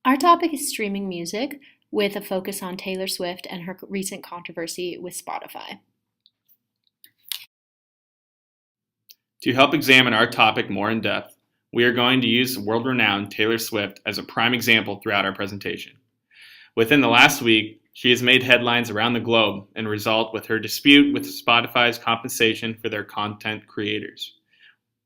Our topic is streaming music, with a focus on Taylor Swift and her recent controversy with Spotify. To help examine our topic more in depth, we are going to use world-renowned Taylor Swift as a prime example throughout our presentation. Within the last week, she has made headlines around the globe and result with her dispute with Spotify's compensation for their content creators.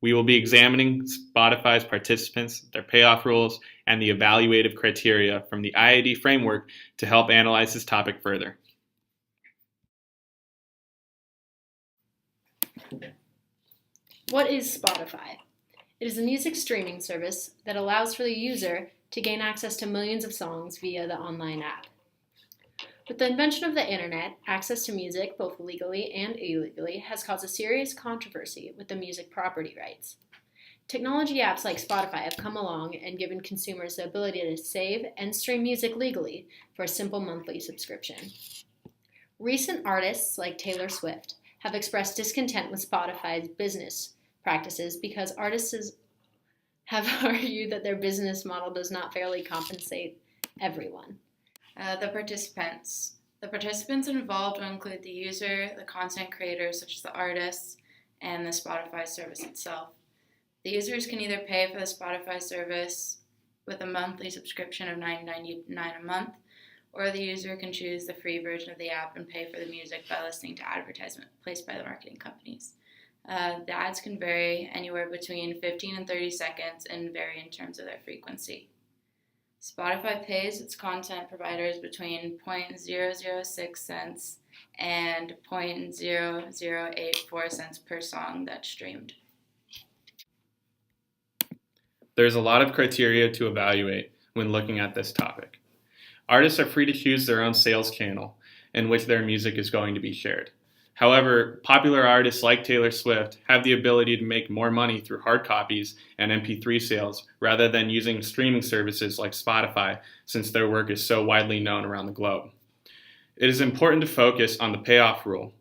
We will be examining Spotify's participants, their payoff rules, and the evaluative criteria from the IID framework to help analyze this topic further. What is Spotify? It is a music streaming service that allows for the user to gain access to millions of songs via the online app. With the invention of the internet, access to music, both legally and illegally, has caused a serious controversy with the music property rights. Technology apps like Spotify have come along and given consumers the ability to save and stream music legally for a simple monthly subscription. Recent artists like Taylor Swift have expressed discontent with Spotify's business practices because artists have argued that their business model does not fairly compensate everyone. The participants. The participants involved will include the user, the content creators such as the artists, and the Spotify service itself. The users can either pay for the Spotify service with a monthly subscription of $9.99 a month, or the user can choose the free version of the app and pay for the music by listening to advertisement placed by the marketing companies. The ads can vary anywhere between 15 and 30 seconds and vary in terms of their frequency. Spotify pays its content providers between 0.006 cents and 0.0084 cents per song that's streamed. There's a lot of criteria to evaluate when looking at this topic. Artists are free to choose their own sales channel in which their music is going to be shared. However, popular artists like Taylor Swift have the ability to make more money through hard copies and MP3 sales rather than using streaming services like Spotify, since their work is so widely known around the globe. It is important to focus on the payoff rule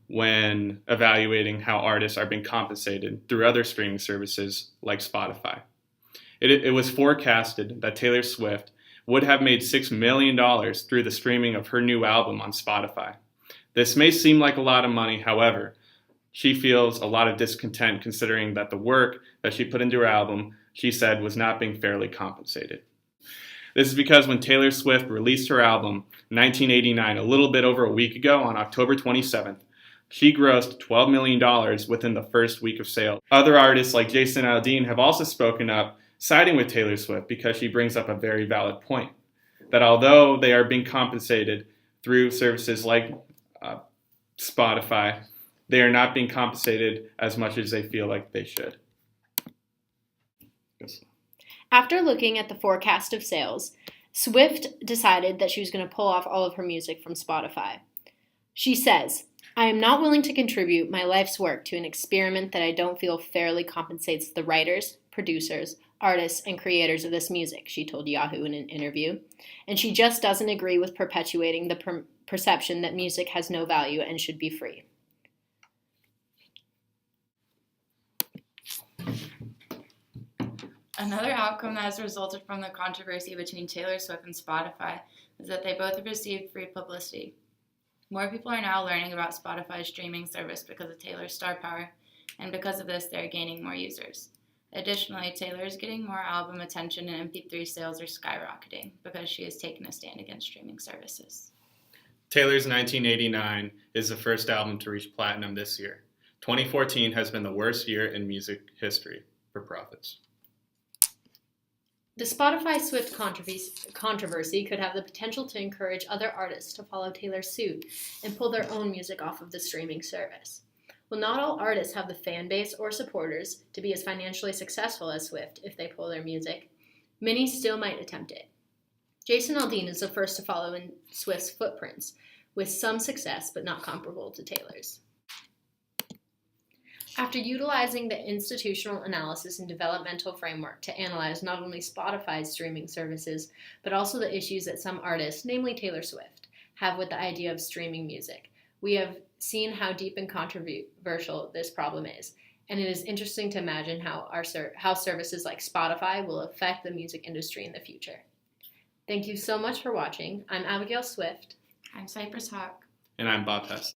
when evaluating how artists are being compensated through other streaming services like Spotify. It was forecasted that Taylor Swift would have made $6 million through the streaming of her new album on Spotify. This may seem like a lot of money, however, she feels a lot of discontent considering that the work that she put into her album, she said, was not being fairly compensated. This is because when Taylor Swift released her album, 1989, a little bit over a week ago on October 27th, she grossed $12 million within the first week of sales. Other artists like Jason Aldean have also spoken up, siding with Taylor Swift because she brings up a very valid point, that although they are being compensated through services like Spotify, they are not being compensated as much as they feel like they should. Yes. After looking at the forecast of sales, Swift decided that she was going to pull off all of her music from Spotify. She says, "I am not willing to contribute my life's work to an experiment that I don't feel fairly compensates the writers, producers, artists, and creators of this music," she told Yahoo in an interview. And she just doesn't agree with perpetuating the perception that music has no value and should be free. Another outcome that has resulted from the controversy between Taylor Swift and Spotify is that they both have received free publicity. More people are now learning about Spotify's streaming service because of Taylor's star power, and because of this, they're gaining more users. Additionally, Taylor is getting more album attention and MP3 sales are skyrocketing because she has taken a stand against streaming services. Taylor's 1989 is the first album to reach platinum this year. 2014 has been the worst year in music history for profits. The Spotify Swift controversy could have the potential to encourage other artists to follow Taylor's suit and pull their own music off of the streaming service. While not all artists have the fan base or supporters to be as financially successful as Swift if they pull their music, many still might attempt it. Jason Aldean is the first to follow in Swift's footprints, with some success but not comparable to Taylor's. After utilizing the institutional analysis and developmental framework to analyze not only Spotify's streaming services, but also the issues that some artists, namely Taylor Swift, have with the idea of streaming music, we have seen how deep and controversial this problem is, and it is interesting to imagine how services like Spotify will affect the music industry in the future. Thank you so much for watching. I'm Abigail Swift. I'm Cypress Hawk. And I'm Bob Hess.